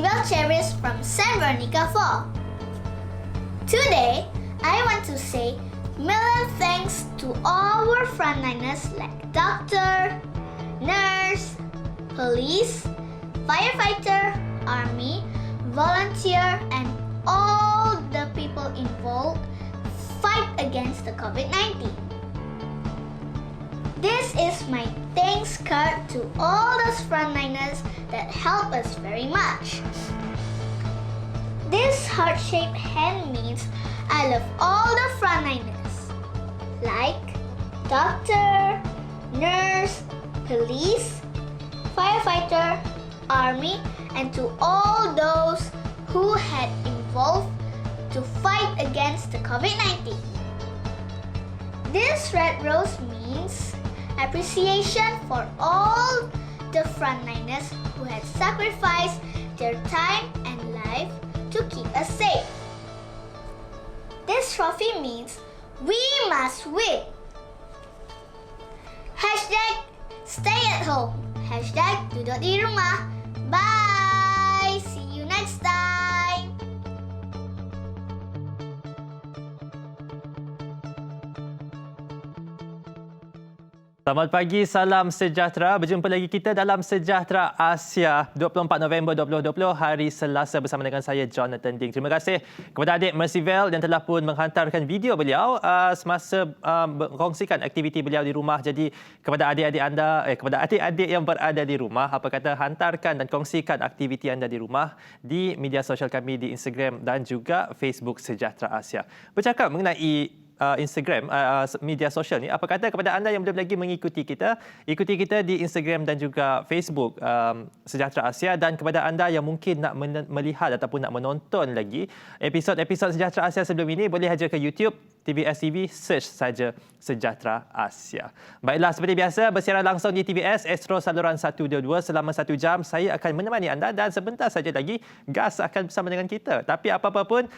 Sibel Cherries from San Veronica Fall. Today, I want to say million thanks to our frontliners like doctor, nurse, police, firefighter, army, volunteer, and all the people involved fight against the COVID-19. This is my thanks card to all those frontliners that help us very much. This heart-shaped hand means I love all the frontliners, like doctor, nurse, police, firefighter, army, and to all those who had involved to fight against the COVID-19. This red rose means appreciation for all the frontliners who had sacrificed their time and life to keep us safe. This trophy means we must win. Hashtag stay at home. Hashtag duduk di rumah. Bye. See you next time. Selamat pagi, salam sejahtera. Berjumpa lagi kita dalam Sejahtera Asia 24 November 2020, hari Selasa bersama dengan saya, Jonathan Ding. Terima kasih kepada adik Mercyvel yang telah pun menghantarkan video beliau semasa berkongsikan aktiviti beliau di rumah. Jadi kepada adik-adik anda, kepada adik-adik yang berada di rumah, apa kata, hantarkan dan kongsikan aktiviti anda di rumah di media sosial kami di Instagram dan juga Facebook Sejahtera Asia. Bercakap mengenai Instagram, media sosial ni, apa kata kepada anda yang belum lagi mengikuti kita, ikuti kita di Instagram dan juga Facebook Sejahtera Asia, dan kepada anda yang mungkin nak melihat ataupun nak menonton lagi episod-episod Sejahtera Asia sebelum ini, boleh saja ke YouTube TVS TV, search saja Sejahtera Asia. Baiklah, seperti biasa, bersiaran langsung di TVS Astro saluran 122 selama 1 jam. Saya akan menemani anda dan sebentar saja lagi Gas akan bersama dengan kita. Tapi apa-apa pun,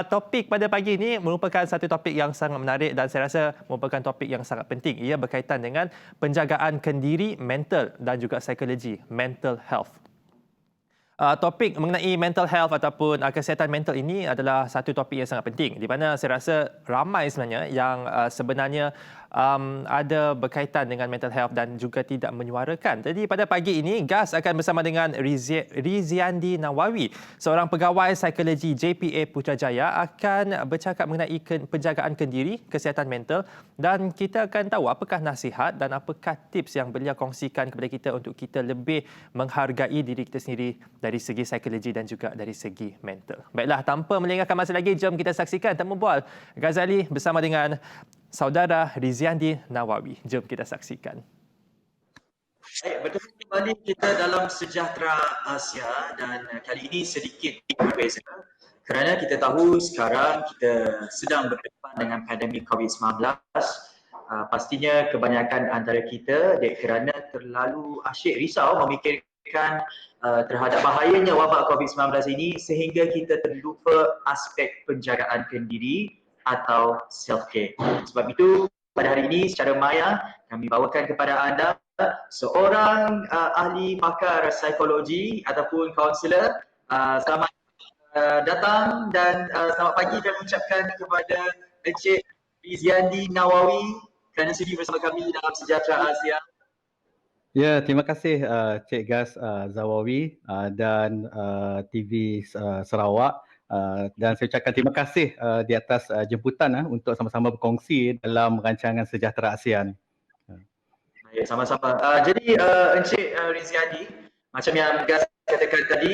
topik pada pagi ini merupakan satu topik yang sangat menarik dan saya rasa merupakan topik yang sangat penting. Ia berkaitan dengan penjagaan kendiri mental dan juga psikologi, mental health. Topik mengenai mental health ataupun kesihatan mental ini adalah satu topik yang sangat penting, di mana saya rasa ramai sebenarnya yang sebenarnya ada berkaitan dengan mental health dan juga tidak menyuarakan. Jadi pada pagi ini, Gas akan bersama dengan Riziandi Nawawi, seorang pegawai psikologi JPA Putrajaya, akan bercakap mengenai penjagaan kendiri, kesihatan mental, dan kita akan tahu apakah nasihat dan apakah tips yang beliau kongsikan kepada kita untuk kita lebih menghargai diri kita sendiri dari segi psikologi dan juga dari segi mental. Baiklah, tanpa melengahkan masa lagi, jom kita saksikan temu bual Ghazali bersama dengan saudara Riziandi Nawawi. Jom kita saksikan. Baik, bertemu kembali kita dalam Sejahtera Asia, dan kali ini sedikit berbeza kerana kita tahu sekarang kita sedang berdepan dengan pandemik COVID-19. Pastinya kebanyakan antara kita kerana terlalu asyik risau memikirkan terhadap bahayanya wabak COVID-19 ini sehingga kita terlupa aspek penjagaan kendiri atau self-care. Sebab itu, pada hari ini secara maya kami bawakan kepada anda seorang ahli pakar psikologi ataupun kaunselor. Selamat datang dan selamat pagi kami ucapkan kepada Encik Riziandi Nawawi kerana sudi bersama kami dalam Sejahtera Asia. Ya, terima kasih Cik Gas Zawawi dan TV Sarawak. Dan saya ucapkan terima kasih di atas jemputan untuk sama-sama berkongsi dalam rancangan Sejahtera Asia ni. Baik, sama-sama. Jadi Encik Riziandi, macam yang Gas katakan tadi,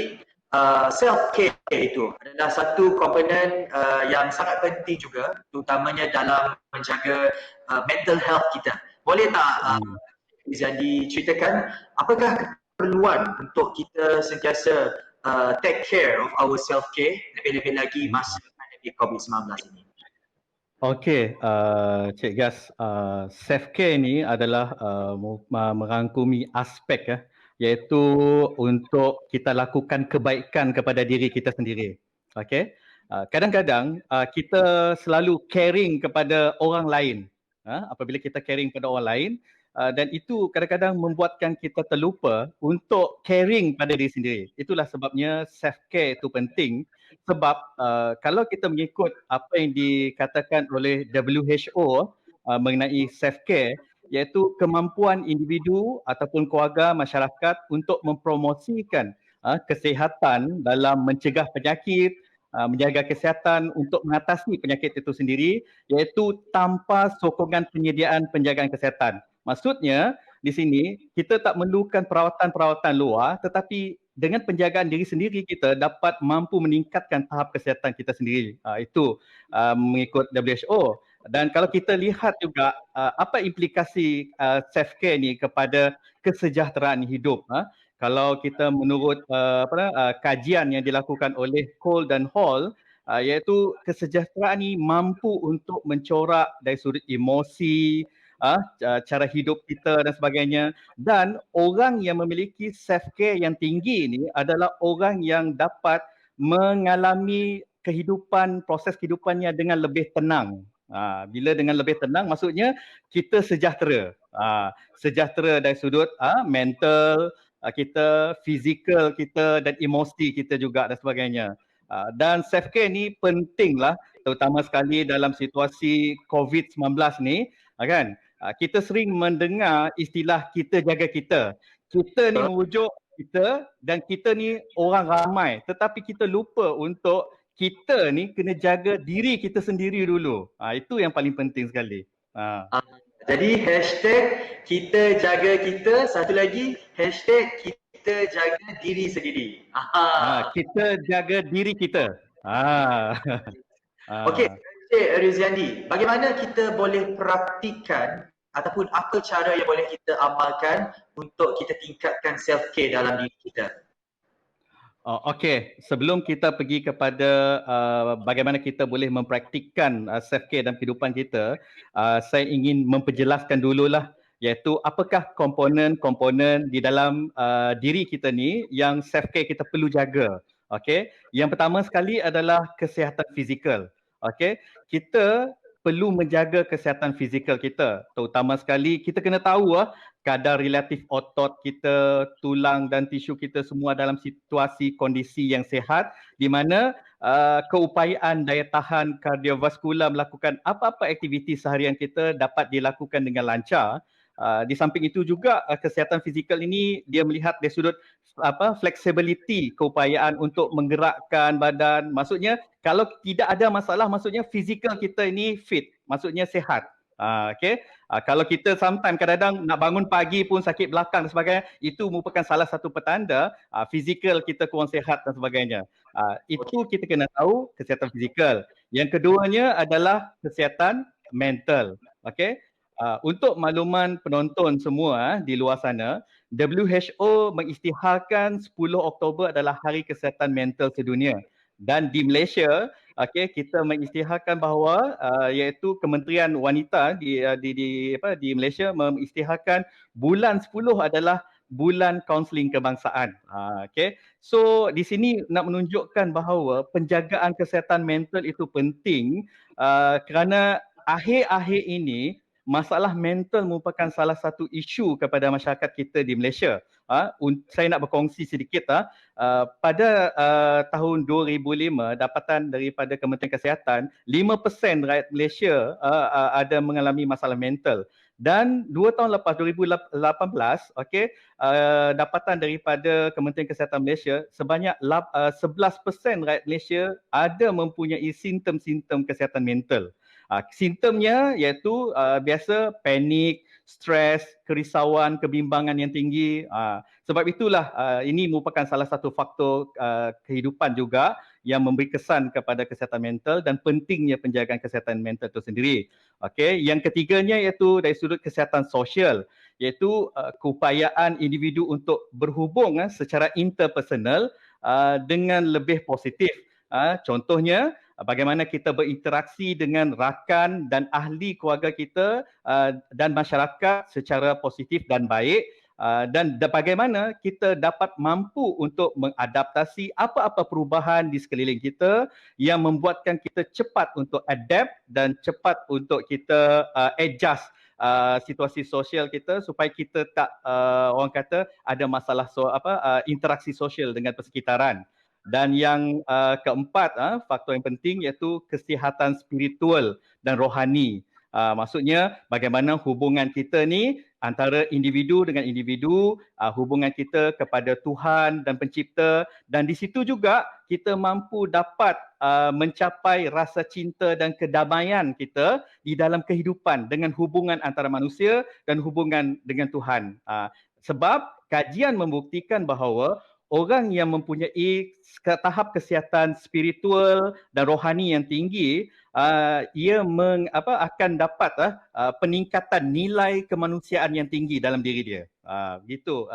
self-care itu adalah satu komponen yang sangat penting juga, terutamanya dalam menjaga mental health kita. Boleh tak Riziandi ceritakan apakah keperluan untuk kita sentiasa take care of our self-care, lebih-lebih lagi masa pandemik COVID-19 ini? Okey, Cik Gas, self-care ni adalah merangkumi aspek iaitu untuk kita lakukan kebaikan kepada diri kita sendiri. Okey, kadang-kadang kita selalu caring kepada orang lain. Apabila kita caring kepada orang lain, dan itu kadang-kadang membuatkan kita terlupa untuk caring pada diri sendiri. Itulah sebabnya self-care itu penting sebab kalau kita mengikut apa yang dikatakan oleh WHO mengenai self-care, iaitu kemampuan individu ataupun keluarga masyarakat untuk mempromosikan kesihatan dalam mencegah penyakit, menjaga kesihatan untuk mengatasi penyakit itu sendiri, iaitu tanpa sokongan penyediaan penjagaan kesihatan. Maksudnya di sini kita tak memerlukan perawatan-perawatan luar, tetapi dengan penjagaan diri sendiri kita dapat mampu meningkatkan tahap kesihatan kita sendiri. Itu mengikut WHO. Dan kalau kita lihat juga apa implikasi self-care ni kepada kesejahteraan hidup. Kalau kita menurut kajian yang dilakukan oleh Cole dan Hall, iaitu kesejahteraan ni mampu untuk mencorak dari sudut emosi, cara hidup kita dan sebagainya. Dan orang yang memiliki self-care yang tinggi ni adalah orang yang dapat mengalami proses kehidupannya dengan lebih tenang. Bila dengan lebih tenang maksudnya kita sejahtera. Sejahtera dari sudut mental kita, fizikal kita dan emosi kita juga dan sebagainya. Dan self-care ni pentinglah terutama sekali dalam situasi COVID-19 ni, kan? Kita sering mendengar istilah kita jaga kita. Kita ni merujuk kita dan kita ni orang ramai, tetapi kita lupa untuk kita ni kena jaga diri kita sendiri dulu. Itu yang paling penting sekali. Jadi hashtag kita jaga kita, satu lagi hashtag kita jaga diri sendiri. Kita jaga diri kita. Okey, Encik Riziandi, bagaimana kita boleh praktikan ataupun apa cara yang boleh kita amalkan untuk kita tingkatkan self-care dalam diri kita? Okey, sebelum kita pergi kepada bagaimana kita boleh mempraktikkan self-care dalam kehidupan kita, saya ingin memperjelaskan dululah iaitu apakah komponen-komponen di dalam diri kita ni yang self-care kita perlu jaga. Okey, yang pertama sekali adalah kesihatan fizikal. Okey, kita perlu menjaga kesihatan fizikal kita. Terutama sekali kita kena tahu kadar relatif otot kita, tulang dan tisu kita semua dalam situasi kondisi yang sihat di mana keupayaan daya tahan kardiovaskular melakukan apa-apa aktiviti seharian kita dapat dilakukan dengan lancar. Di samping itu juga kesihatan fizikal ini dia melihat dari sudut flexibility, keupayaan untuk menggerakkan badan. Maksudnya kalau tidak ada masalah, maksudnya fizikal kita ini fit, maksudnya sihat. Okay. Kalau kita sometimes kadang-kadang nak bangun pagi pun sakit belakang dan sebagainya, itu merupakan salah satu petanda fizikal kita kurang sihat dan sebagainya. Itu kita kena tahu kesihatan fizikal. Yang keduanya adalah kesihatan mental. Okay. Untuk makluman penonton semua di luar sana, WHO mengisytiharkan 10 Oktober adalah Hari Kesihatan Mental Sedunia. Dan di Malaysia, kita mengisytiharkan bahawa iaitu Kementerian Wanita di Malaysia mengisytiharkan bulan 10 adalah bulan kaunseling kebangsaan. So di sini nak menunjukkan bahawa penjagaan kesihatan mental itu penting kerana akhir-akhir ini masalah mental merupakan salah satu isu kepada masyarakat kita di Malaysia. Saya nak berkongsi sedikit. Pada tahun 2005, dapatan daripada Kementerian Kesihatan, 5% rakyat Malaysia ada mengalami masalah mental. Dan 2 tahun lepas, 2018, dapatan daripada Kementerian Kesihatan Malaysia, sebanyak 11% rakyat Malaysia ada mempunyai simptom-simptom kesihatan mental. Simptomnya iaitu biasa panik, stres, kerisauan, kebimbangan yang tinggi. Sebab itulah ini merupakan salah satu faktor kehidupan juga yang memberi kesan kepada kesihatan mental dan pentingnya penjagaan kesihatan mental itu sendiri. Yang ketiganya iaitu dari sudut kesihatan sosial, iaitu keupayaan individu untuk berhubung secara interpersonal dengan lebih positif. Contohnya, bagaimana kita berinteraksi dengan rakan dan ahli keluarga kita dan masyarakat secara positif dan baik, dan bagaimana kita dapat mampu untuk mengadaptasi apa-apa perubahan di sekeliling kita yang membuatkan kita cepat untuk adapt dan cepat untuk kita adjust situasi sosial kita supaya kita tak orang kata ada masalah interaksi sosial dengan persekitaran. Dan yang keempat, faktor yang penting iaitu kesihatan spiritual dan rohani. Maksudnya bagaimana hubungan kita ni antara individu dengan individu, hubungan kita kepada Tuhan dan Pencipta, dan di situ juga kita mampu dapat mencapai rasa cinta dan kedamaian kita di dalam kehidupan dengan hubungan antara manusia dan hubungan dengan Tuhan. Sebab kajian membuktikan bahawa orang yang mempunyai tahap kesihatan spiritual dan rohani yang tinggi, ia akan dapat peningkatan nilai kemanusiaan yang tinggi dalam diri dia. Gitu.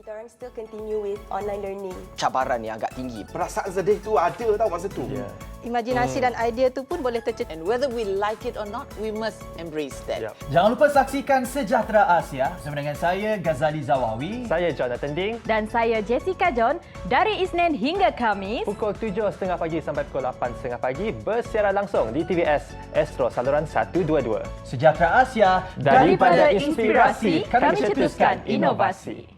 Kita orang still continue with online learning. Cabaran yang agak tinggi. Perasaan sedih tu ada tau masa tu. Yeah. Imajinasi dan idea tu pun boleh tercetus. And whether we like it or not, we must embrace that. Yep. Jangan lupa saksikan Sejahtera Asia bersama dengan saya Ghazali Zawawi. Saya Jonathan Ding. Dan saya Jessica John dari Isnin hingga Khamis. Pukul 7.30 pagi sampai pukul 8.30 pagi bersiaran langsung di TVS Astro saluran 122. Sejahtera Asia, Daripada inspirasi, kami cetuskan inovasi.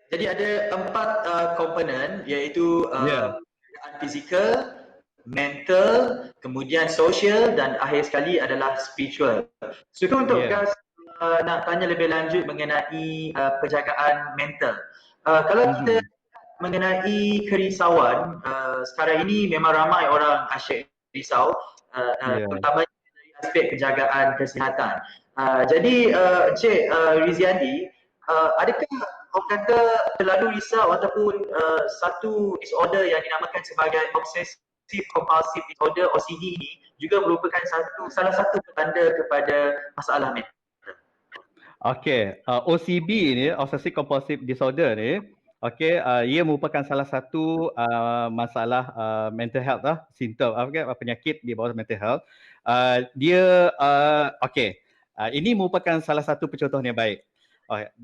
Jadi ada 4 komponen iaitu fizikal, mental, kemudian social dan akhir sekali adalah spiritual. So untuk Gas nak tanya lebih lanjut mengenai penjagaan mental. Kalau kita mengenai kerisauan, sekarang ini memang ramai orang asyik risau, terutama dari aspek penjagaan kesihatan. Jadi Encik Riziandi, adakah orang kata terlalu risau ataupun satu disorder yang dinamakan sebagai obsessive compulsive disorder OCD ini juga merupakan salah satu petanda kepada masalah mental? Okey, OCD ni, obsessive compulsive disorder ni, ia merupakan salah satu masalah mental health simptom penyakit di bawah mental health. Ini merupakan salah satu pencontohan yang baik.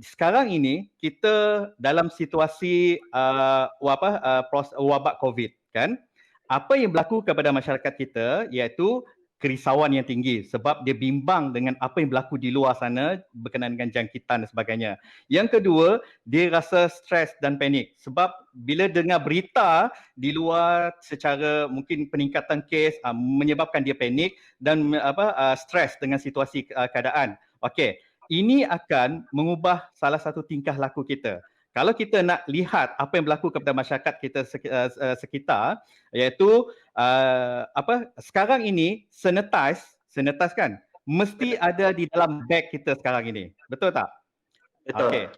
Sekarang ini kita dalam situasi wabak COVID, kan? Apa yang berlaku kepada masyarakat kita iaitu kerisauan yang tinggi sebab dia bimbang dengan apa yang berlaku di luar sana berkenaan dengan jangkitan dan sebagainya. Yang kedua, dia rasa stres dan panik sebab bila dengar berita di luar secara mungkin peningkatan kes menyebabkan dia panik dan stres dengan situasi keadaan. Ini akan mengubah salah satu tingkah laku kita. Kalau kita nak lihat apa yang berlaku kepada masyarakat kita sekitar, iaitu sekarang ini sanitize kan, mesti ada di dalam beg kita sekarang ini. Betul tak? Betul.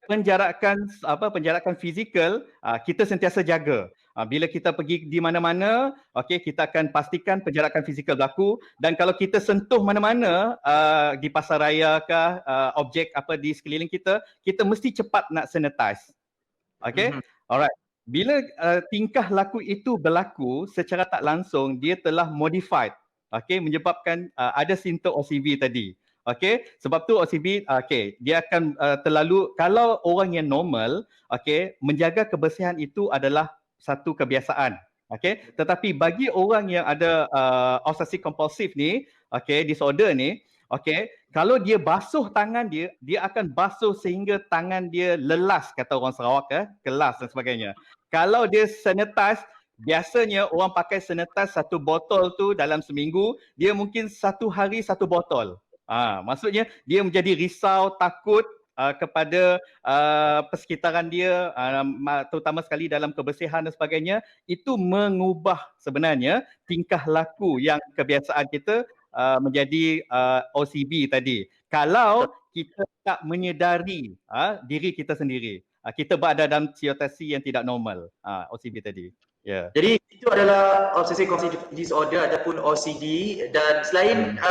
Penjarakan fizikal kita sentiasa jaga. Bila kita pergi di mana-mana, kita akan pastikan penjarakan fizikal berlaku, dan kalau kita sentuh mana-mana di pasar raya ke objek apa di sekeliling kita, kita mesti cepat nak sanitize. Alright. Bila tingkah laku itu berlaku secara tak langsung, dia telah modified, menyebabkan ada simptom OCD tadi. Sebab tu OCD dia akan terlalu, kalau orang yang normal, menjaga kebersihan itu adalah satu kebiasaan. Tetapi bagi orang yang ada obsessive compulsive ni, disorder ni, kalau dia basuh tangan dia, dia akan basuh sehingga tangan dia lelas, kata orang Sarawak, kelas dan sebagainya. Kalau dia sanitize, biasanya orang pakai sanitize satu botol tu dalam seminggu, dia mungkin satu hari satu botol. Maksudnya dia menjadi risau, takut kepada persekitaran dia, terutama sekali dalam kebersihan dan sebagainya. Itu mengubah sebenarnya tingkah laku yang kebiasaan kita menjadi OCD tadi. Kalau kita tak menyedari diri kita sendiri. kita berada dalam situasi yang tidak normal. OCD tadi. Ya. Jadi itu adalah obsessive compulsive disorder ataupun OCD, dan selain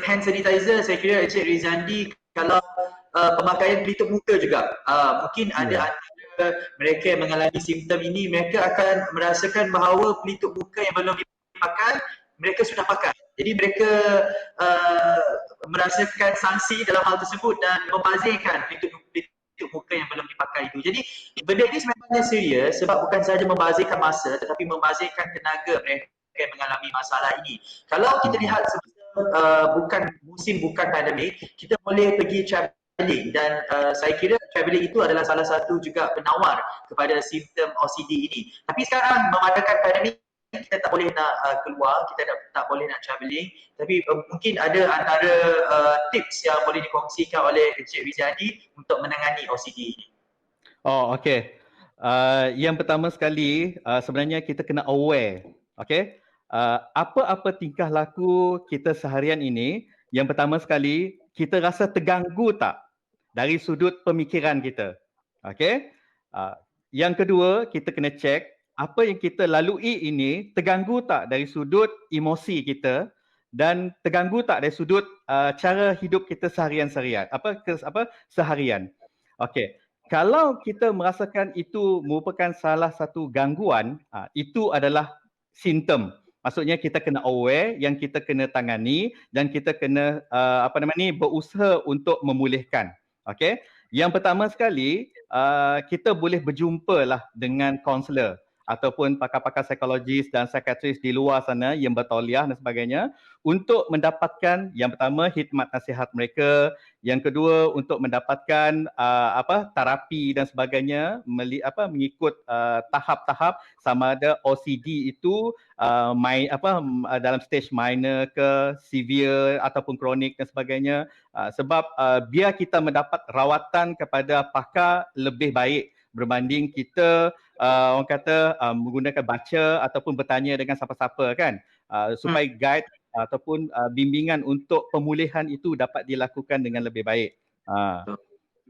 hand sanitizer, saya kira Encik Rizandi kalau pemakaian pelitup muka juga, mungkin ada antara mereka yang mengalami simptom ini, mereka akan merasakan bahawa pelitup muka yang belum dipakai mereka sudah pakai. Jadi mereka merasakan sanksi dalam hal tersebut dan membazirkan pelitup muka yang belum dipakai itu. Jadi benda ini sebenarnya serius sebab bukan sahaja membazirkan masa tetapi membazirkan tenaga mereka yang mengalami masalah ini. Kalau kita lihat bukan pandemik, kita boleh pergi travelling, dan saya kira travelling itu adalah salah satu juga penawar kepada simptom OCD ini. Tapi sekarang memadakan pandemik, kita tak boleh nak keluar, kita tak boleh nak travelling, tapi mungkin ada antara tips yang boleh dikongsikan oleh Encik Rizadi untuk menangani OCD ini. Oh, okey. Yang pertama sekali, sebenarnya kita kena aware. Okey. Apa-apa tingkah laku kita seharian ini, yang pertama sekali, kita rasa terganggu tak dari sudut pemikiran kita. Okey. Yang kedua, kita kena cek apa yang kita lalui ini terganggu tak dari sudut emosi kita dan terganggu tak dari sudut cara hidup kita seharian. Okey. Kalau kita merasakan itu merupakan salah satu gangguan, itu adalah simptom. Maksudnya kita kena aware, yang kita kena tangani dan kita kena berusaha untuk memulihkan. Okey. Yang pertama sekali, kita boleh berjumpa lah dengan kaunselor ataupun pakar-pakar psikologis dan psikiatris di luar sana yang bertauliah dan sebagainya untuk mendapatkan yang pertama khidmat nasihat mereka, yang kedua untuk mendapatkan terapi dan sebagainya mengikut tahap-tahap sama ada OCD itu dalam stage minor ke severe ataupun kronik dan sebagainya, sebab biar kita mendapat rawatan kepada pakar lebih baik berbanding kita orang kata menggunakan baca ataupun bertanya dengan siapa-siapa kan, supaya guide ataupun bimbingan untuk pemulihan itu dapat dilakukan dengan lebih baik.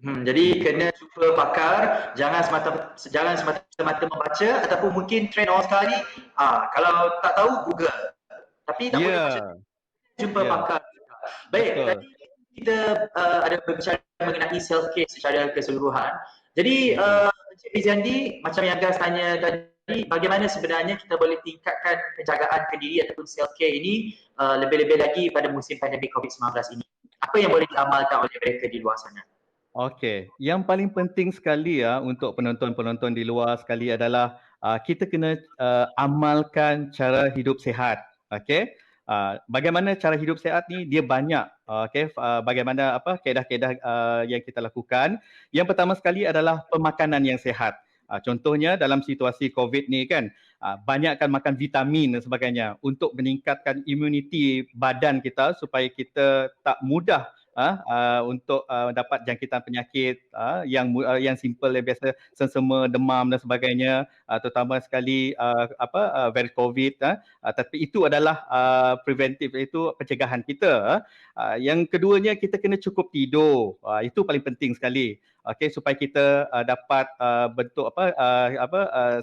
Jadi kena jumpa pakar, jangan semata-mata membaca ataupun mungkin trend orang sekali kalau tak tahu Google. Tapi tak boleh baca, jumpa pakar. Baik, tadi kita ada berbicara mengenai self-care secara keseluruhan. Jadi Encik Rizandi, macam yang Gas tanya tadi, bagaimana sebenarnya kita boleh tingkatkan penjagaan ke diri ataupun self-care ini lebih-lebih lagi pada musim pandemik COVID-19 ini? Apa yang boleh diamalkan oleh mereka di luar sana? Okey, yang paling penting sekali untuk penonton-penonton di luar sekali adalah kita kena amalkan cara hidup sihat. Okey. Bagaimana cara hidup sihat ni? Dia banyak. Bagaimana kaedah-kaedah yang kita lakukan. Yang pertama sekali adalah pemakanan yang sihat. Contohnya dalam situasi COVID ni kan, banyakkan makan vitamin dan sebagainya untuk meningkatkan imuniti badan kita supaya kita tak mudah untuk dapat jangkitan penyakit yang simple yang biasa, sensema, demam dan sebagainya, terutama sekali virus COVID, tapi itu adalah preventif, itu pencegahan kita. Yang keduanya, kita kena cukup tidur. Itu paling penting sekali. Okey, supaya kita dapat bentuk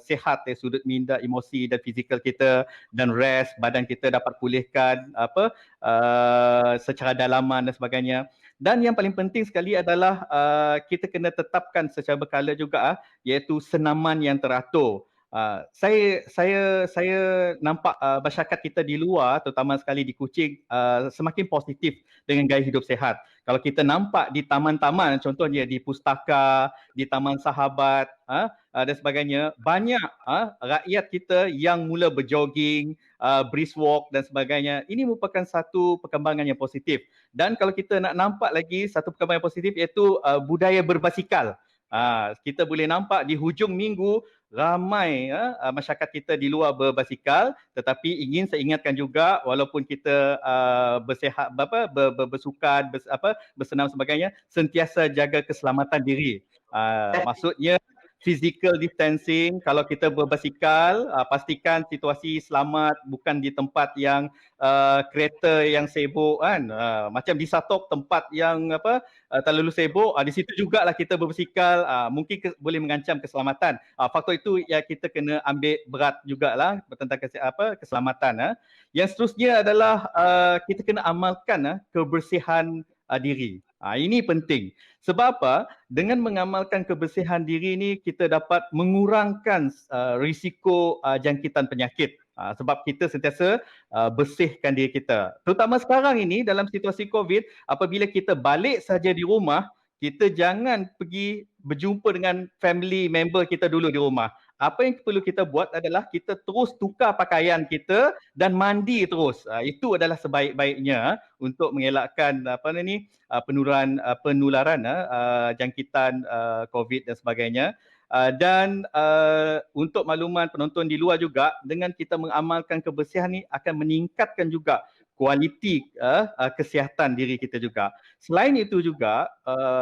sihat dari sudut minda, emosi dan fizikal kita, dan rest, badan kita dapat pulihkan secara dalaman dan sebagainya. Dan yang paling penting sekali adalah kita kena tetapkan secara berkala juga, iaitu senaman yang teratur. Saya nampak masyarakat kita di luar, terutama sekali di Kuching, semakin positif dengan gaya hidup sihat. Kalau kita nampak di taman-taman, contohnya di pustaka, di Taman Sahabat dan sebagainya, banyak rakyat kita yang mula berjogging, brisk walk dan sebagainya. Ini merupakan satu perkembangan yang positif. Dan kalau kita nak nampak lagi satu perkembangan yang positif, iaitu budaya berbasikal. Kita boleh nampak di hujung minggu ramai masyarakat kita di luar berbasikal, tetapi saya ingatkan juga, walaupun kita bersihat, bersukan, bersenam sebagainya, sentiasa jaga keselamatan diri. Maksudnya physical distancing. Kalau kita berbasikal, pastikan situasi selamat, bukan di tempat yang kereta yang sibuk kan. Macam di Satok, tempat yang terlalu sibuk, di situ jugalah kita berbasikal, mungkin boleh mengancam keselamatan. Faktor itu ya kita kena ambil berat jugalah tentang keselamatan. Yang seterusnya adalah kita kena amalkan kebersihan diri. Ini penting. Sebab apa? Dengan mengamalkan kebersihan diri ni kita dapat mengurangkan risiko jangkitan penyakit. Sebab kita sentiasa bersihkan diri kita. Terutama sekarang ini dalam situasi COVID, apabila kita balik saja di rumah, kita jangan pergi berjumpa dengan family member kita dulu di rumah. Apa yang perlu kita buat adalah kita terus tukar pakaian kita dan mandi terus. Itu adalah sebaik-baiknya untuk mengelakkan penularan jangkitan COVID dan sebagainya. Dan untuk makluman penonton di luar juga, dengan kita mengamalkan kebersihan ni akan meningkatkan juga kualiti kesihatan diri kita juga. Selain itu juga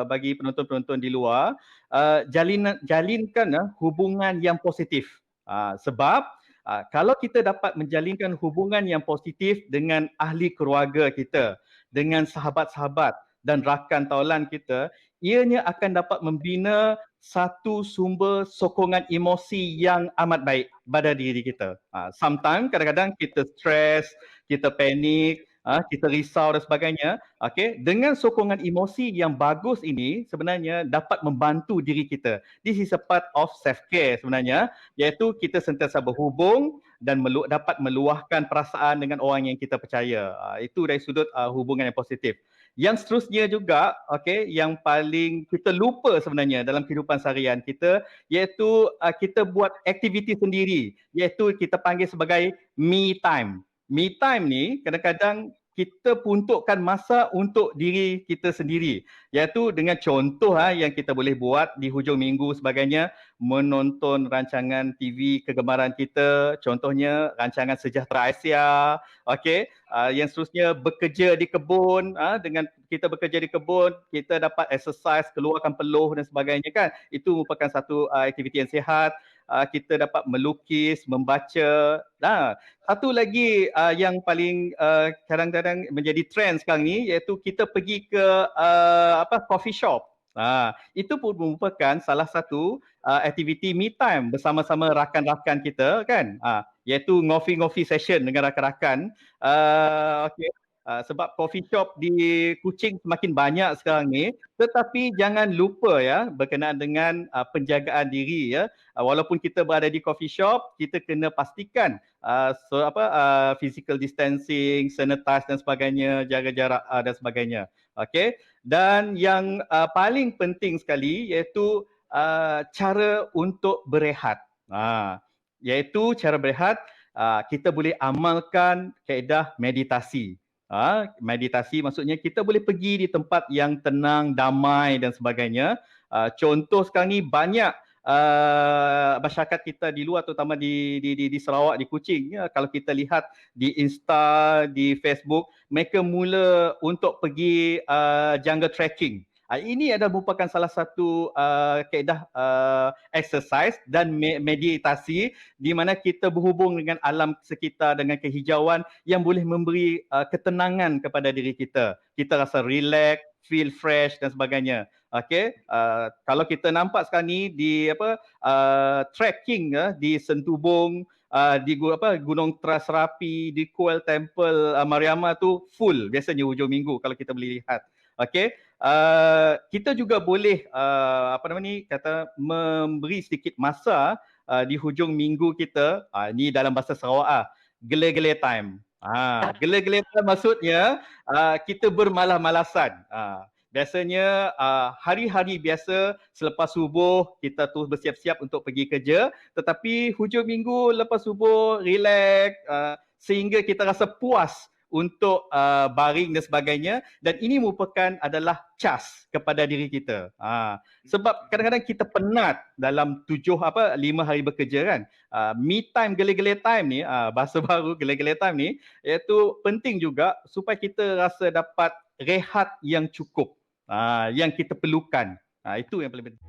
bagi penonton-penonton di luar, jalinkan hubungan yang positif. Sebab kalau kita dapat menjalinkan hubungan yang positif dengan ahli keluarga kita, dengan sahabat-sahabat dan rakan taulan kita, ianya akan dapat membina satu sumber sokongan emosi yang amat baik pada diri kita. Sometimes kadang-kadang kita stres, kita panik, kita risau dan sebagainya. Okay? Dengan sokongan emosi yang bagus ini sebenarnya dapat membantu diri kita. This is a part of self-care sebenarnya, iaitu kita sentiasa berhubung dan dapat meluahkan perasaan dengan orang yang kita percaya. Itu dari sudut hubungan yang positif. Yang seterusnya juga, yang paling kita lupa sebenarnya dalam kehidupan seharian kita, iaitu kita buat aktiviti sendiri, iaitu kita panggil sebagai me time. Me time ni kadang-kadang kita peruntukkan masa untuk diri kita sendiri, iaitu dengan contoh yang kita boleh buat di hujung minggu sebagainya, menonton rancangan TV kegemaran kita, contohnya rancangan Sejahtera Asia, yang seterusnya bekerja di kebun, dengan kita bekerja di kebun, kita dapat exercise, keluarkan peluh dan sebagainya kan, itu merupakan satu aktiviti yang sihat. Kita dapat melukis, membaca. Satu lagi yang paling kadang-kadang menjadi trend sekarang ni, iaitu kita pergi ke coffee shop. Itu pun merupakan salah satu aktiviti me time bersama-sama rakan-rakan kita kan, iaitu ngopi-ngopi session dengan rakan-rakan. Sebab coffee shop di Kuching semakin banyak sekarang ni, tetapi jangan lupa berkenaan dengan penjagaan diri walaupun kita berada di coffee shop, kita kena pastikan physical distancing, sanitize dan sebagainya, jaga jarak dan sebagainya. Dan yang paling penting sekali iaitu cara untuk berehat. Iaitu cara berehat, kita boleh amalkan kaedah meditasi. Meditasi maksudnya kita boleh pergi di tempat yang tenang, damai dan sebagainya. Contoh sekarang ni banyak masyarakat kita di luar, terutama di Sarawak, di Kuching, kalau kita lihat di Insta, di Facebook, mereka mula untuk pergi jungle trekking. Ini adalah merupakan salah satu kaedah exercise dan meditasi di mana kita berhubung dengan alam sekitar, dengan kehijauan yang boleh memberi ketenangan kepada diri kita. Kita rasa relax, feel fresh dan sebagainya. Kalau kita nampak sekarang ni di trekking di Sentubong, di Gunung Traserapi, di Kuil Temple Mariamah tu full biasanya hujung minggu kalau kita boleh lihat. Kita juga boleh memberi sedikit masa di hujung minggu kita, ni dalam bahasa Sarawak gele-gele time. Gele-gele time maksudnya kita bermalas-malasan. Biasanya hari-hari biasa selepas subuh kita terus bersiap-siap untuk pergi kerja, tetapi hujung minggu lepas subuh relax sehingga kita rasa puas untuk baring dan sebagainya, dan ini merupakan adalah cas kepada diri kita. Sebab kadang-kadang kita penat dalam 5 hari bekerja kan. Me time, gele-gele time ni, bahasa baru gele-gele time ni, iaitu penting juga supaya kita rasa dapat rehat yang cukup, yang kita perlukan. Itu yang paling penting.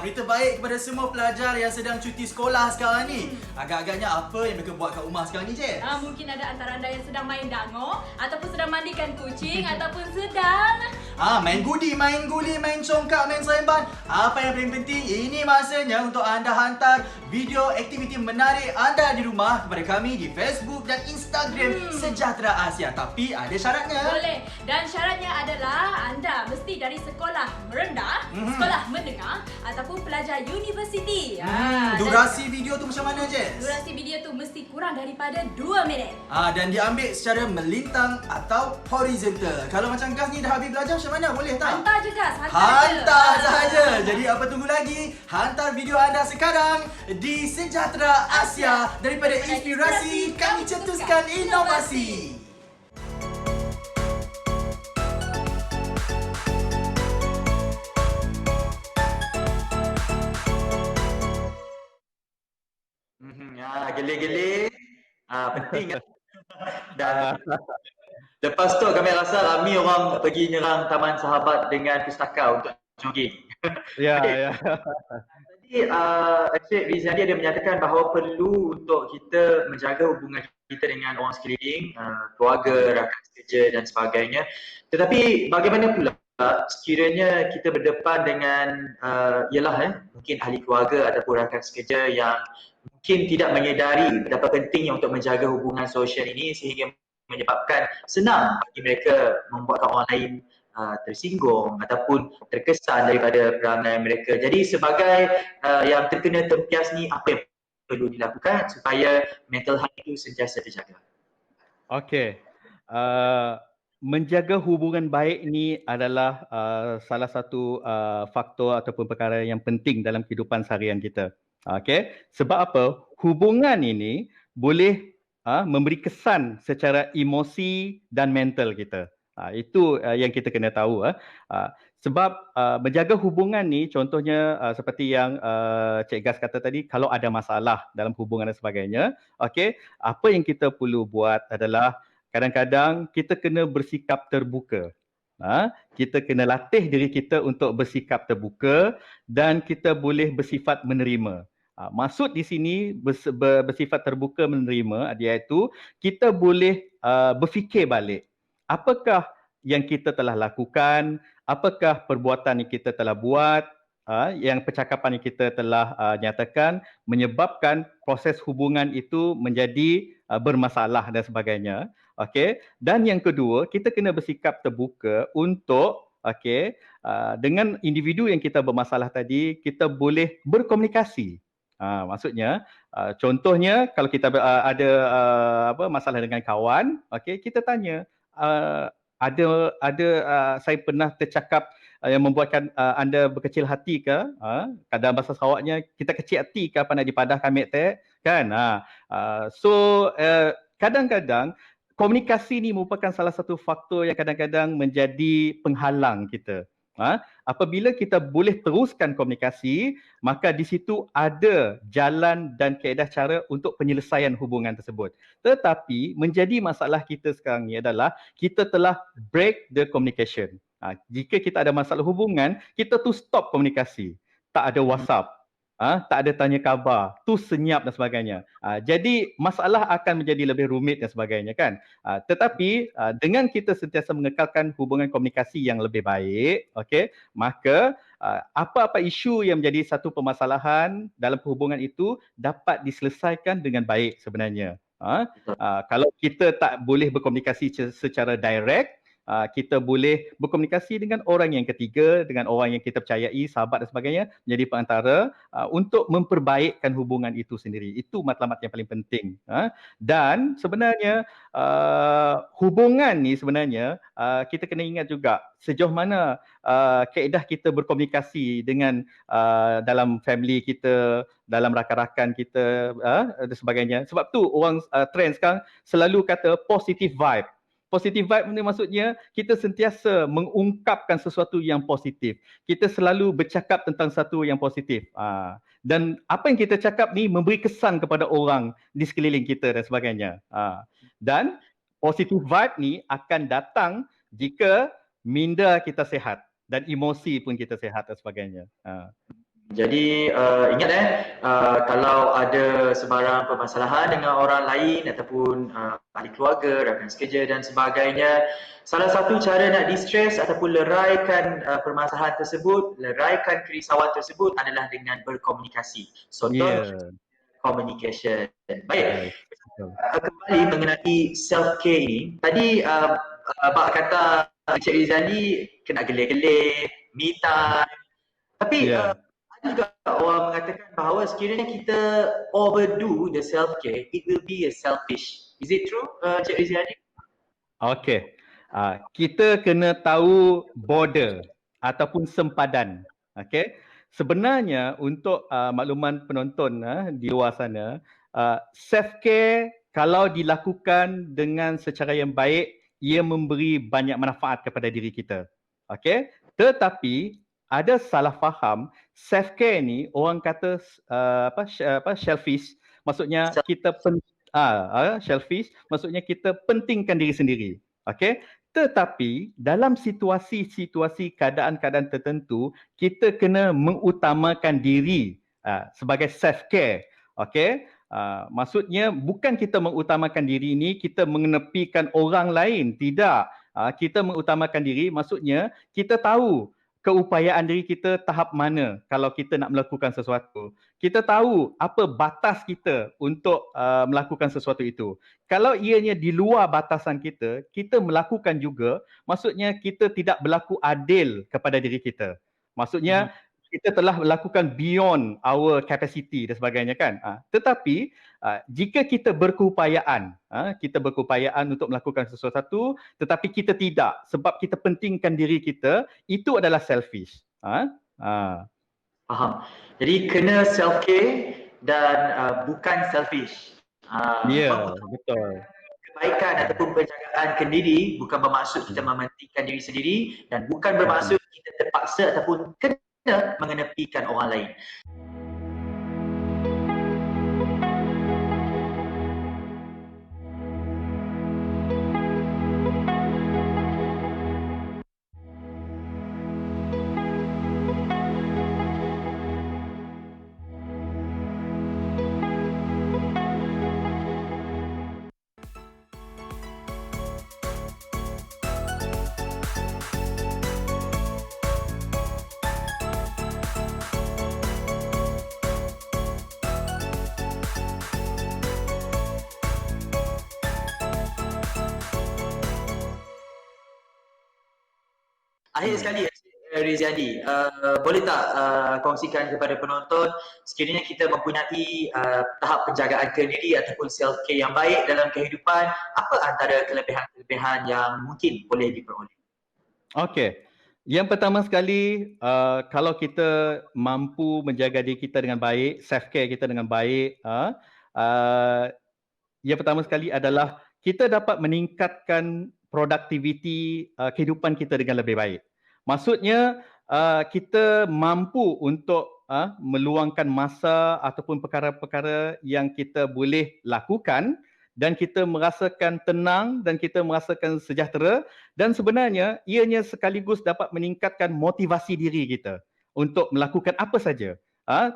berita baik kepada semua pelajar yang sedang cuti sekolah sekarang ni. Agak-agaknya apa yang mereka buat kat rumah sekarang ni, Jess? Mungkin ada antara anda yang sedang main dango, ataupun sedang mandikan kucing, ataupun sedang... Main gudi, main guli, main congkak, main seremban. Apa yang paling penting, ini masanya untuk anda hantar video aktiviti menarik anda di rumah kepada kami di Facebook dan Instagram Sejahtera Asia. Tapi ada syaratnya. Boleh. Dan syaratnya adalah anda mesti dari sekolah rendah, sekolah menengah, ataupun pelajar universiti. Durasi video tu macam mana, Jess? Durasi video tu mesti kurang daripada 2 minit. Dan diambil secara melintang atau horizontal. Kalau macam Gas ni dah habis belajar macam mana? Boleh tak? Hantar je Gas, Hantar sahaja. Jadi apa tunggu lagi? Hantar video anda sekarang di Sejahtera Asia. Daripada inspirasi, kami cetuskan inovasi. Gelir-gelir. Penting kan? Dan lepas tu kami rasa ramai orang pergi nyerang Taman Sahabat dengan pustaka untuk jogging. Ya, Okey. ya. Tadi Encik Rizali ada menyatakan bahawa perlu untuk kita menjaga hubungan kita dengan orang sekeliling, keluarga, rakan kerja dan sebagainya. Tetapi bagaimana pula sekiranya kita berdepan dengan mungkin ahli keluarga ataupun rakan sekerja yang mungkin tidak menyedari betapa pentingnya untuk menjaga hubungan sosial ini sehingga menyebabkan senang bagi mereka membuatkan orang lain tersinggung ataupun terkesan daripada perangai mereka. Jadi sebagai yang terkena tempias ni, apa yang perlu dilakukan supaya mental health itu sentiasa terjaga? Okey. Menjaga hubungan baik ni adalah salah satu faktor ataupun perkara yang penting dalam kehidupan seharian kita. Okey. Sebab apa? Hubungan ini boleh memberi kesan secara emosi dan mental kita. Itu yang kita kena tahu. Sebab menjaga hubungan ni, contohnya seperti yang Cik Gas kata tadi, kalau ada masalah dalam hubungan dan sebagainya, okey, apa yang kita perlu buat adalah kadang-kadang kita kena bersikap terbuka. Kita kena latih diri kita untuk bersikap terbuka dan kita boleh bersifat menerima. Maksud di sini bersifat terbuka menerima, iaitu kita boleh berfikir balik. Apakah yang kita telah lakukan, apakah perbuatan yang kita telah buat, yang percakapan yang kita telah nyatakan menyebabkan proses hubungan itu menjadi bermasalah dan sebagainya. Okey. Dan yang kedua, kita kena bersikap terbuka untuk dengan individu yang kita bermasalah tadi, kita boleh berkomunikasi. Maksudnya, contohnya kalau kita ada masalah dengan kawan, kita tanya, saya pernah tercakap yang membuatkan anda berkecil hati ke? Kadang bahasa Sarawaknya, kita kecil hati ke apa nak dipadah kami teh, kan? Kadang-kadang komunikasi ni merupakan salah satu faktor yang kadang-kadang menjadi penghalang kita. Apabila kita boleh teruskan komunikasi, maka di situ ada jalan dan kaedah cara untuk penyelesaian hubungan tersebut. Tetapi menjadi masalah kita sekarang ni adalah kita telah break the communication. Jika kita ada masalah hubungan, kita tu stop komunikasi. Tak ada WhatsApp. Tak ada tanya khabar, tu senyap dan sebagainya. Jadi masalah akan menjadi lebih rumit dan sebagainya, kan. Tetapi dengan kita sentiasa mengekalkan hubungan komunikasi yang lebih baik, maka apa-apa isu yang menjadi satu permasalahan dalam hubungan itu dapat diselesaikan dengan baik sebenarnya. Kalau kita tak boleh berkomunikasi secara direct, kita boleh berkomunikasi dengan orang yang ketiga, dengan orang yang kita percayai, sahabat dan sebagainya, menjadi perantara untuk memperbaikkan hubungan itu sendiri. Itu matlamat yang paling penting. Dan sebenarnya hubungan ni sebenarnya kita kena ingat juga sejauh mana kaedah kita berkomunikasi dengan dalam family kita, dalam rakan-rakan kita dan sebagainya. Sebab tu orang trend sekarang selalu kata positive vibe. Positive vibe ni maksudnya kita sentiasa mengungkapkan sesuatu yang positif. Kita selalu bercakap tentang sesuatu yang positif. Dan apa yang kita cakap ni memberi kesan kepada orang di sekeliling kita dan sebagainya. Dan positive vibe ni akan datang jika minda kita sihat dan emosi pun kita sihat dan sebagainya. Jadi ingat kalau ada sebarang permasalahan dengan orang lain ataupun ahli keluarga, rakan sekerja dan sebagainya, salah satu cara nak distress ataupun leraikan permasalahan tersebut, leraikan kerisauan tersebut adalah dengan berkomunikasi. Contoh communication. Baik. Kembali mengenai self-care ini, tadi Abang kata Encik Rizali kena gelir-gelir, me time. Tapi ada juga orang mengatakan bahawa sekiranya kita overdo the self-care, it will be a selfish. Is it true, Encik Rizali? Okey. Kita kena tahu border ataupun sempadan. Okey. Sebenarnya untuk makluman penonton di luar sana, self-care kalau dilakukan dengan secara yang baik, ia memberi banyak manfaat kepada diri kita. Okey. Tetapi ada salah faham, self-care ni orang kata selfish, maksudnya kita selfish, maksudnya kita pentingkan diri sendiri. Okey. Tetapi dalam situasi-situasi keadaan-keadaan tertentu, kita kena mengutamakan diri sebagai self-care. Okey. Maksudnya bukan kita mengutamakan diri ni, kita mengenepikan orang lain. Tidak. Kita mengutamakan diri, maksudnya kita tahu keupayaan diri kita tahap mana kalau kita nak melakukan sesuatu. Kita tahu apa batas kita untuk melakukan sesuatu itu. Kalau ianya di luar batasan kita, kita melakukan juga, maksudnya kita tidak berlaku adil kepada diri kita. Maksudnya kita telah melakukan beyond our capacity dan sebagainya kan. Tetapi jika kita berkeupayaan untuk melakukan sesuatu tetapi kita tidak sebab kita pentingkan diri kita, itu adalah selfish. Faham. Jadi kena self-care dan bukan selfish. Betul. Kebaikan ataupun penjagaan ke diri bukan bermaksud kita mementingkan diri sendiri dan bukan bermaksud kita terpaksa ataupun kena mengenepikan orang lain. Akhir sekali, Rizali, boleh tak kongsikan kepada penonton sekiranya kita mempunyai tahap penjagaan ke diri ataupun self-care yang baik dalam kehidupan, apa antara kelebihan-kelebihan yang mungkin boleh diperoleh? Okey. Yang pertama sekali, kalau kita mampu menjaga diri kita dengan baik, self-care kita dengan baik, yang pertama sekali adalah kita dapat meningkatkan produktiviti kehidupan kita dengan lebih baik. Maksudnya kita mampu untuk meluangkan masa ataupun perkara-perkara yang kita boleh lakukan dan kita merasakan tenang dan kita merasakan sejahtera, dan sebenarnya ianya sekaligus dapat meningkatkan motivasi diri kita untuk melakukan apa saja.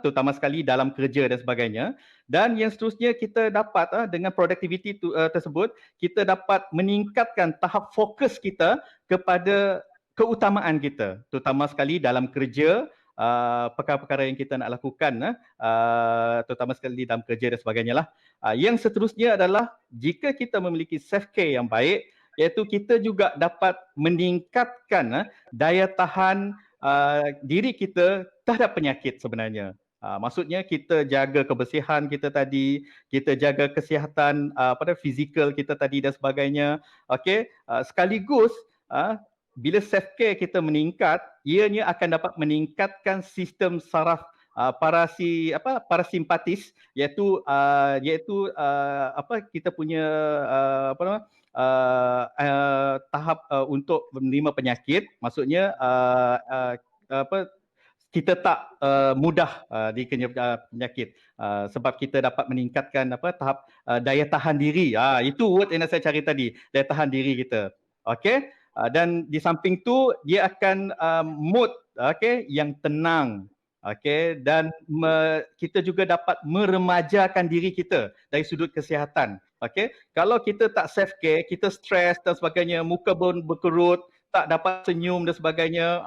Terutama sekali dalam kerja dan sebagainya. Dan yang seterusnya kita dapat dengan produktiviti tersebut, kita dapat meningkatkan tahap fokus kita kepada keutamaan kita, terutama sekali dalam kerja, perkara-perkara yang kita nak lakukan, terutama sekali dalam kerja dan sebagainya lah. Yang seterusnya adalah jika kita memiliki self-care yang baik, iaitu kita juga dapat meningkatkan daya tahan diri kita terhadap penyakit sebenarnya. Maksudnya kita jaga kebersihan kita tadi, kita jaga kesihatan fizikal kita tadi dan sebagainya. Okey, sekaligus bila self-care kita meningkat, ianya akan dapat meningkatkan sistem saraf parasimpatis, iaitu kita punya tahap untuk menerima penyakit. Maksudnya kita tak mudah dikena penyakit sebab kita dapat meningkatkan tahap daya tahan diri. Itu word yang saya cari tadi, daya tahan diri kita. Okey. Dan di samping tu dia akan mood yang tenang, Okey, dan kita juga dapat meremajakan diri kita dari sudut kesihatan. Okey, kalau kita tak self care, kita stres dan sebagainya, muka pun berkerut, tak dapat senyum dan sebagainya,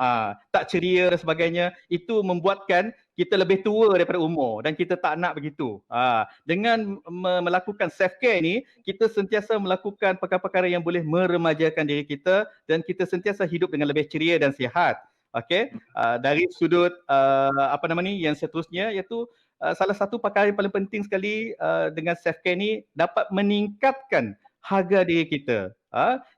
tak ceria dan sebagainya, itu membuatkan kita lebih tua daripada umur dan kita tak nak begitu. Dengan melakukan self care ni, kita sentiasa melakukan perkara-perkara yang boleh meremajakan diri kita dan kita sentiasa hidup dengan lebih ceria dan sihat. Okey, dari sudut yang seterusnya, iaitu salah satu perkara yang paling penting sekali dengan self care ni dapat meningkatkan harga diri kita,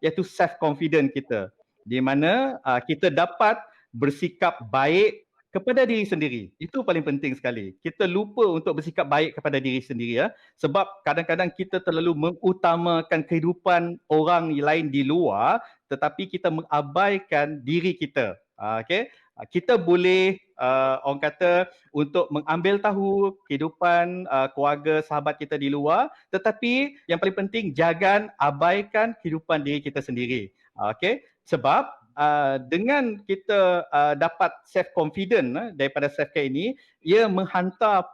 iaitu self confidence kita, di mana kita dapat bersikap baik kepada diri sendiri. Itu paling penting sekali. Kita lupa untuk bersikap baik kepada diri sendiri, sebab kadang-kadang kita terlalu mengutamakan kehidupan orang lain di luar, tetapi kita mengabaikan diri kita. Okey, kita boleh orang kata untuk mengambil tahu kehidupan keluarga, sahabat kita di luar, tetapi yang paling penting jangan abaikan kehidupan diri kita sendiri. Okey, sebab dengan kita dapat self confident daripada self care ini, ia menghantar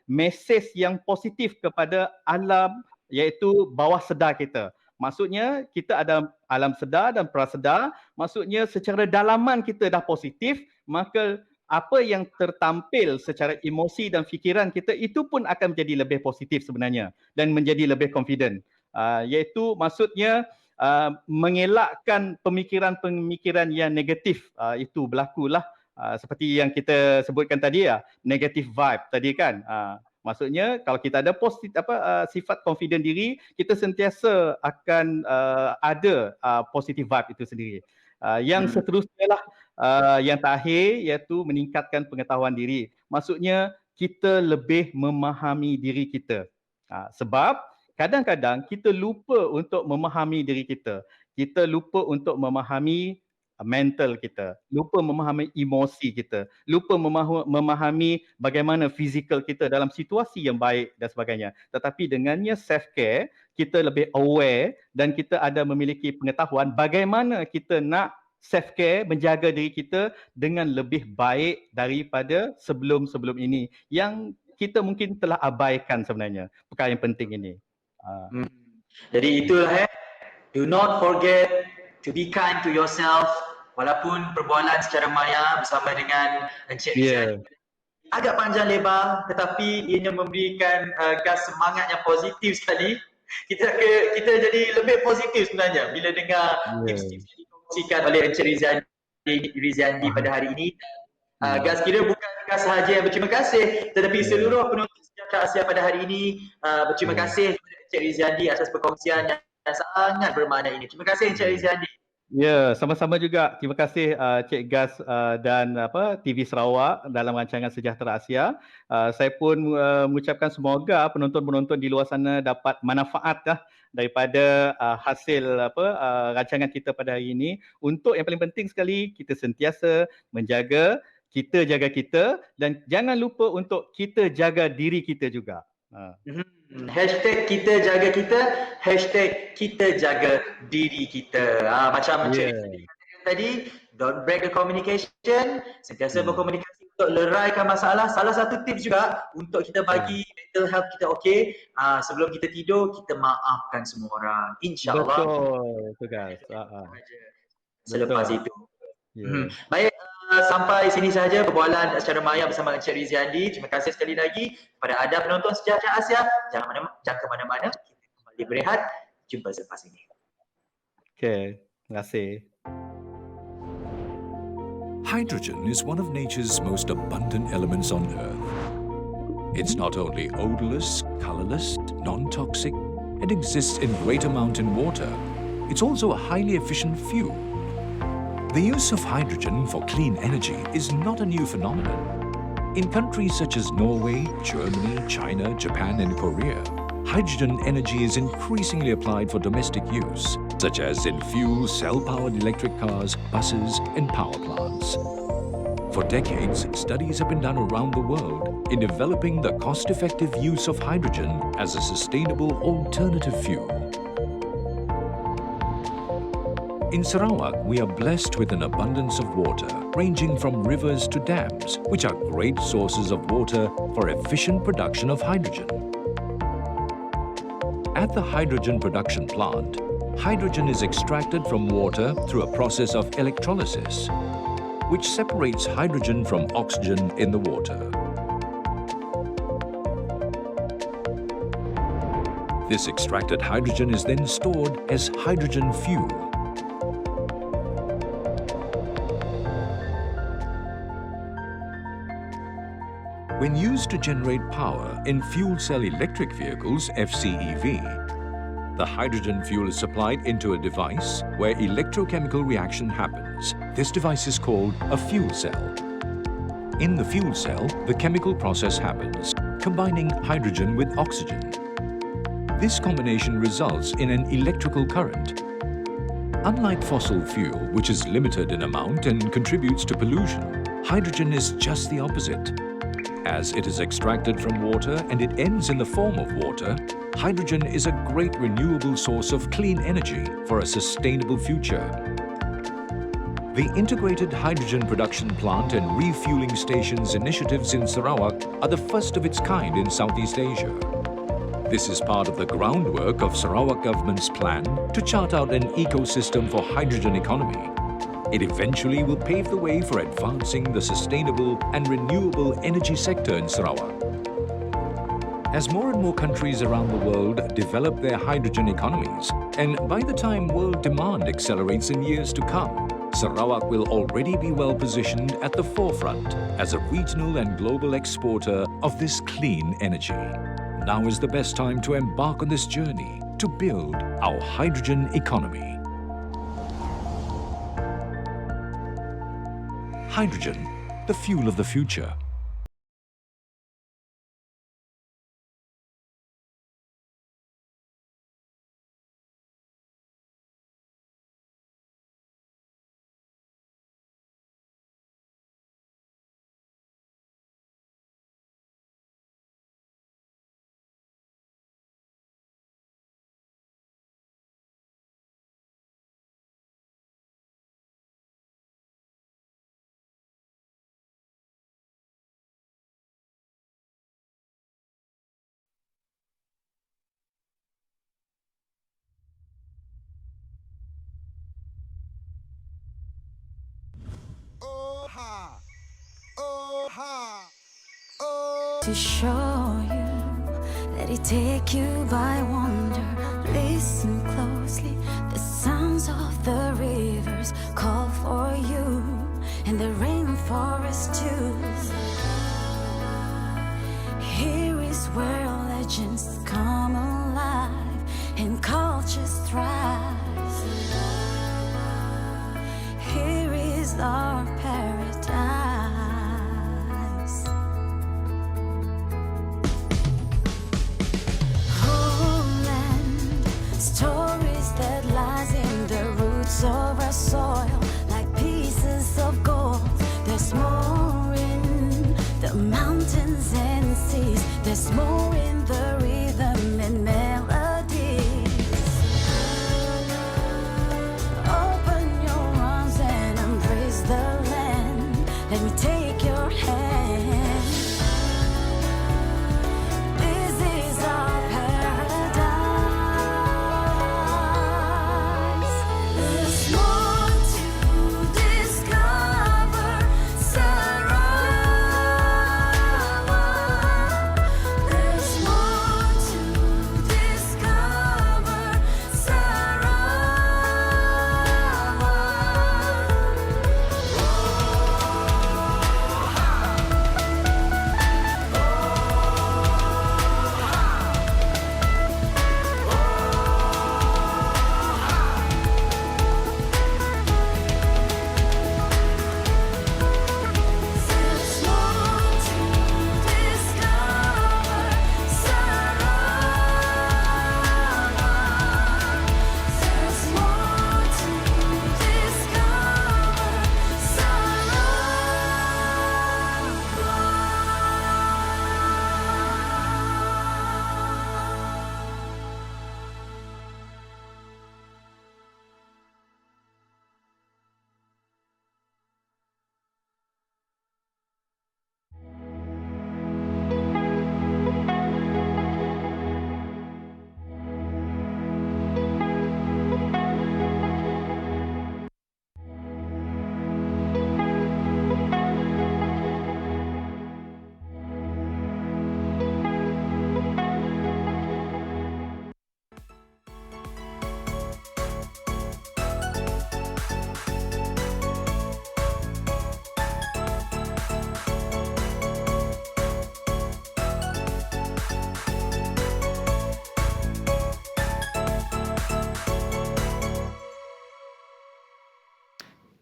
mesej yang positif kepada alam, iaitu bawah sedar kita. Maksudnya kita ada alam sedar dan prasedar, maksudnya secara dalaman kita dah positif, maka apa yang tertampil secara emosi dan fikiran kita itu pun akan menjadi lebih positif sebenarnya dan menjadi lebih confident. Iaitu maksudnya mengelakkan pemikiran-pemikiran yang negatif itu berlakulah, seperti yang kita sebutkan tadi negative vibe tadi kan. Maksudnya kalau kita ada sifat confident diri, kita sentiasa akan ada positive vibe itu sendiri. Yang seterusnya lah, yang terakhir, iaitu meningkatkan pengetahuan diri. Maksudnya kita lebih memahami diri kita. Sebab kadang-kadang kita lupa untuk memahami diri kita. Kita lupa untuk memahami mental kita, lupa memahami emosi kita, lupa memahami bagaimana fizikal kita dalam situasi yang baik dan sebagainya. Tetapi dengannya self care, kita lebih aware dan kita ada memiliki pengetahuan bagaimana kita nak self care, menjaga diri kita dengan lebih baik daripada sebelum-sebelum ini yang kita mungkin telah abaikan sebenarnya perkara yang penting ini. Jadi itulah do not forget to be kind to yourself, walaupun perbualan secara maya bersama dengan Encik Rizal agak panjang lebar, tetapi ianya memberikan gas semangat yang positif sekali. Kita jadi lebih positif sebenarnya bila dengar tips-tips yang dikongsikan oleh Encik Rizandi pada hari ini. Gas kira bukan gas sahaja yang berterima kasih, tetapi seluruh penonton Sejahtera Asia pada hari ini berterima kasih kepada Encik Rizandi atas perkongsian yang sangat bermakna ini. Terima kasih Encik Rizandi. Ya, sama-sama juga. Terima kasih Cik Gas dan TV Sarawak dalam rancangan Sejahtera Asia. Saya pun mengucapkan semoga penonton-penonton di luar sana dapat manfaat daripada hasil rancangan kita pada hari ini. Untuk yang paling penting sekali, kita sentiasa menjaga, kita jaga kita, dan jangan lupa untuk kita jaga diri kita juga. Hashtag kita jaga kita, hashtag kita jaga diri kita. Macam Encik tadi, don't break the communication, sentiasa berkomunikasi untuk leraikan masalah. Salah satu tips juga untuk kita bagi mental health kita okey, sebelum kita tidur, kita maafkan semua orang. InsyaAllah. Betul guys. Selepas itu. Baik, sampai sini sahaja perbualan secara maya bersama Encik Rizandi. Terima kasih sekali lagi kepada anda penonton Sejahtera Asia. Jangan ke mana-mana. Kita kembali berehat. Jumpa selepas ini. Okey, terima kasih. Hydrogen is one of nature's most abundant elements on Earth. It's not only odorless, colorless, non-toxic, and exists in great amount in water. It's also a highly efficient fuel. The use of hydrogen for clean energy is not a new phenomenon. In countries such as Norway, Germany, China, Japan, and Korea, hydrogen energy is increasingly applied for domestic use, such as in fuel cell-powered electric cars, buses, and power plants. For decades, studies have been done around the world in developing the cost-effective use of hydrogen as a sustainable alternative fuel. In Sarawak, we are blessed with an abundance of water, ranging from rivers to dams, which are great sources of water for efficient production of hydrogen. At the hydrogen production plant, hydrogen is extracted from water through a process of electrolysis, which separates hydrogen from oxygen in the water. This extracted hydrogen is then stored as hydrogen fuel. When used to generate power in fuel cell electric vehicles, FCEV, the hydrogen fuel is supplied into a device where electrochemical reaction happens. This device is called a fuel cell. In the fuel cell, the chemical process happens, combining hydrogen with oxygen. This combination results in an electrical current. Unlike fossil fuel, which is limited in amount and contributes to pollution, hydrogen is just the opposite. As it is extracted from water and it ends in the form of water, hydrogen is a great renewable source of clean energy for a sustainable future. The Integrated Hydrogen Production Plant and Refueling Stations initiatives in Sarawak are the first of its kind in Southeast Asia. This is part of the groundwork of Sarawak government's plan to chart out an ecosystem for hydrogen economy. It eventually will pave the way for advancing the sustainable and renewable energy sector in Sarawak. As more and more countries around the world develop their hydrogen economies, and by the time world demand accelerates in years to come, Sarawak will already be well positioned at the forefront as a regional and global exporter of this clean energy. Now is the best time to embark on this journey to build our hydrogen economy. Hydrogen, the fuel of the future. To show you, let it take you by wonder. Listen closely, the sounds of the rivers call for you, and the rainforest too. Here is where legends come alive and cultures thrive. Here is our paradise. Stories that lies in the roots of our soil, like pieces of gold. There's more in the mountains and seas. There's more in the rhythm and melodies. Open your arms and embrace the land. Let me take your hand. This is our paradise. There's more to discover, Sarawak. There's more to discover, Sarawak.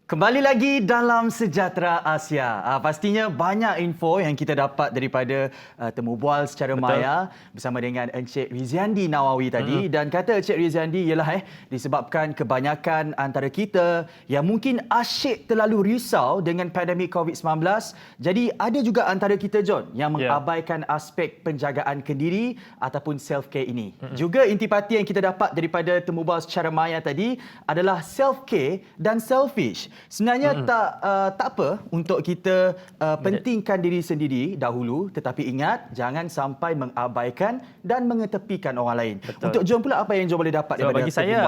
Kembali lagi dalam Sejahtera Asia. Pastinya banyak info yang kita dapat daripada temu bual secara maya bersama dengan Encik Riziandi Nawawi tadi. Dan kata Encik Riziandi ialah disebabkan kebanyakan antara kita yang mungkin asyik terlalu risau dengan pandemik COVID-19. Jadi ada juga antara kita, John, yang mengabaikan aspek penjagaan kendiri ataupun self-care ini. Juga intipati yang kita dapat daripada temu bual secara maya tadi adalah self-care dan selfish. Sebenarnya tak apa untuk kita pentingkan diri sendiri dahulu, tetapi ingat jangan sampai mengabaikan dan mengetepikan orang lain. Betul. Untuk John pula, apa yang John boleh dapat daripada bagi saya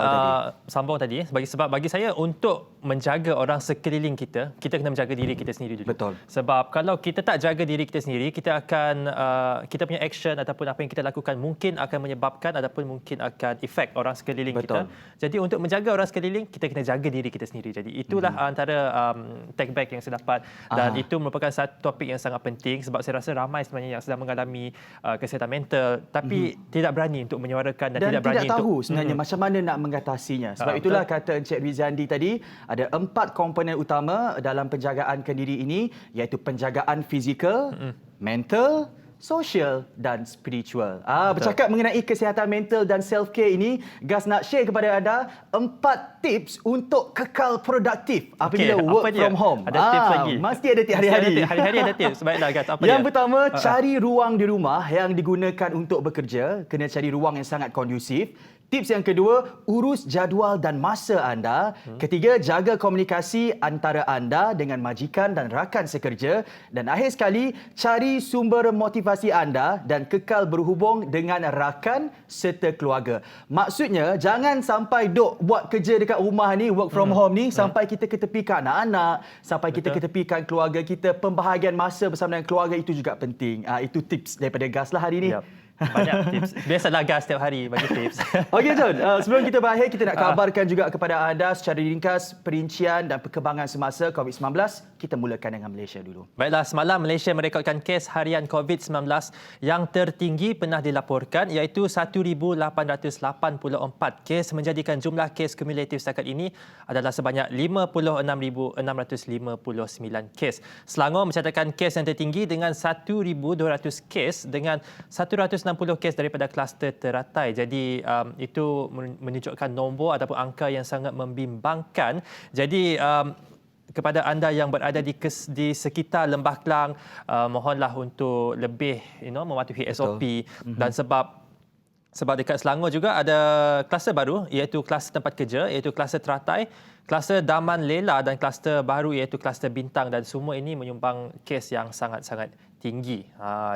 sambung tadi sebab bagi saya untuk menjaga orang sekeliling kita kena menjaga diri kita sendiri dulu. Betul. Sebab kalau kita tak jaga diri kita sendiri, kita akan kita punya action ataupun apa yang kita lakukan mungkin akan menyebabkan ataupun mungkin akan efek orang sekeliling kita. Jadi untuk menjaga orang sekeliling, kita kena jaga diri kita sendiri. Jadi itulah antara take back yang saya dapat, dan itu merupakan satu topik yang sangat penting sebab saya rasa ramai sebenarnya yang sedang mengalami kesihatan mental tapi tidak berani untuk menyuarakan dan tidak berani tidak tahu sebenarnya macam mana nak mengatasinya. Sebab itulah kata Encik Riziandi tadi, ada 4 komponen utama dalam penjagaan kendiri ini, iaitu penjagaan fizikal, mental, sosial dan spiritual. Bercakap mengenai kesihatan mental dan self-care ini, Gas nak share kepada anda 4 tips untuk kekal produktif apabila work from home. Ada tips lagi. Mesti ada tips hari-hari. Hari-hari ada tips. Baiklah, Gas. Apa yang dia? pertama, cari ruang di rumah yang digunakan untuk bekerja. Kena cari ruang yang sangat kondusif. Tips yang kedua, urus jadual dan masa anda. Ketiga, jaga komunikasi antara anda dengan majikan dan rakan sekerja. Dan akhir sekali, cari sumber motivasi anda dan kekal berhubung dengan rakan serta keluarga. Maksudnya, jangan sampai duk buat kerja dekat rumah ni, work from home ni, sampai kita ketepikan anak-anak, sampai kita ketepikan keluarga kita. Pembahagian masa bersama dengan keluarga itu juga penting. Itu tips daripada Gas lah hari ni. Banyak tips. Biasalah Gas setiap hari bagi tips. Okey, John. Sebelum kita berakhir, kita nak kabarkan juga kepada anda secara ringkas perincian dan perkembangan semasa COVID-19. Kita mulakan dengan Malaysia dulu. Baiklah, semalam Malaysia merekodkan kes harian COVID-19 yang tertinggi pernah dilaporkan, iaitu 1,884 kes, menjadikan jumlah kes kumulatif setakat ini adalah sebanyak 56,659 kes. Selangor mencatatkan kes yang tertinggi dengan 1,200 kes dengan 160 kes daripada kluster teratai. Jadi itu menunjukkan nombor ataupun angka yang sangat membimbangkan. Jadi kepada anda yang berada di sekitar Lembah Kelang, mohonlah untuk lebih mematuhi SOP. Dan sebab dekat Selangor juga ada kluster baru, iaitu kluster tempat kerja, iaitu kluster teratai, kluster Daman Lela dan kluster baru iaitu kluster Bintang, dan semua ini menyumbang kes yang sangat-sangat tinggi.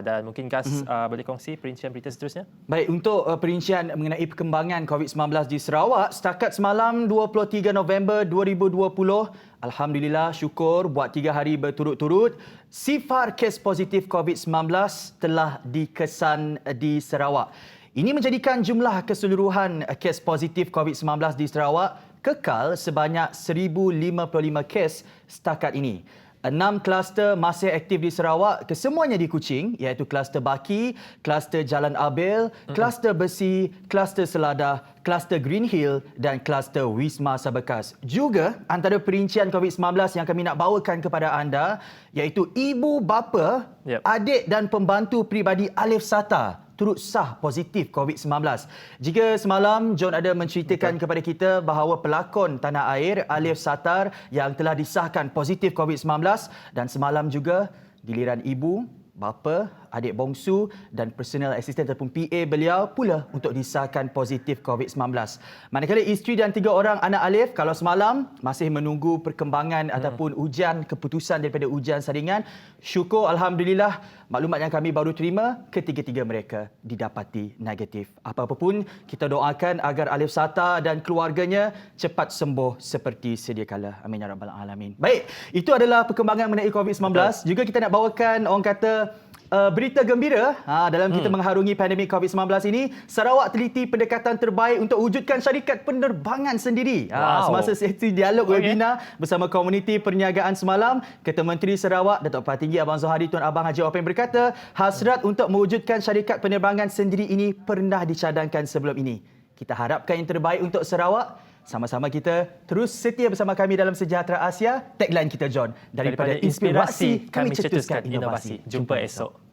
Dan mungkin Gas boleh kongsi perincian berita seterusnya? Baik, untuk perincian mengenai perkembangan COVID-19 di Sarawak, setakat semalam 23 November 2020, alhamdulillah, syukur buat 3 hari berturut-turut, sifar kes positif COVID-19 telah dikesan di Sarawak. Ini menjadikan jumlah keseluruhan kes positif COVID-19 di Sarawak kekal sebanyak 1,055 kes setakat ini. 6 kluster masih aktif di Sarawak, kesemuanya di Kuching, iaitu kluster Baki, kluster Jalan Abil, kluster Besi, kluster Seladah, kluster Green Hill dan kluster Wisma Sabekas. Juga antara perincian COVID-19 yang kami nak bawakan kepada anda, iaitu ibu bapa, adik dan pembantu peribadi Alif Sata turut sah positif COVID-19. Jika semalam John ada menceritakan kepada kita bahawa pelakon tanah air Alif Satar yang telah disahkan positif COVID-19, dan semalam juga giliran ibu, bapa, adik bongsu dan personal assistant ataupun PA beliau pula untuk disahkan positif COVID-19. Manakala isteri dan 3 orang anak Alif kalau semalam masih menunggu perkembangan ataupun ujian, keputusan daripada ujian saringan, syukur alhamdulillah maklumat yang kami baru terima, ketiga-tiga mereka didapati negatif. Apa-apa pun kita doakan agar Alif Sata dan keluarganya cepat sembuh seperti sedia kala. Amin ya rabbal alamin. Baik, itu adalah perkembangan mengenai COVID-19. Juga kita nak bawakan orang kata berita gembira dalam kita mengharungi pandemik COVID-19 ini. Sarawak teliti pendekatan terbaik untuk wujudkan syarikat penerbangan sendiri. Semasa sesi dialog webinar bersama komuniti perniagaan semalam, Ketua Menteri Sarawak Datuk Patinggi Abang Zohari Tun Abang Haji Openg berkata, hasrat untuk mewujudkan syarikat penerbangan sendiri ini pernah dicadangkan sebelum ini. Kita harapkan yang terbaik untuk Sarawak Sama-sama kita terus setia bersama kami dalam Sejahtera Asia. Tagline kita, John, daripada inspirasi kami cetuskan inovasi. Jumpa esok.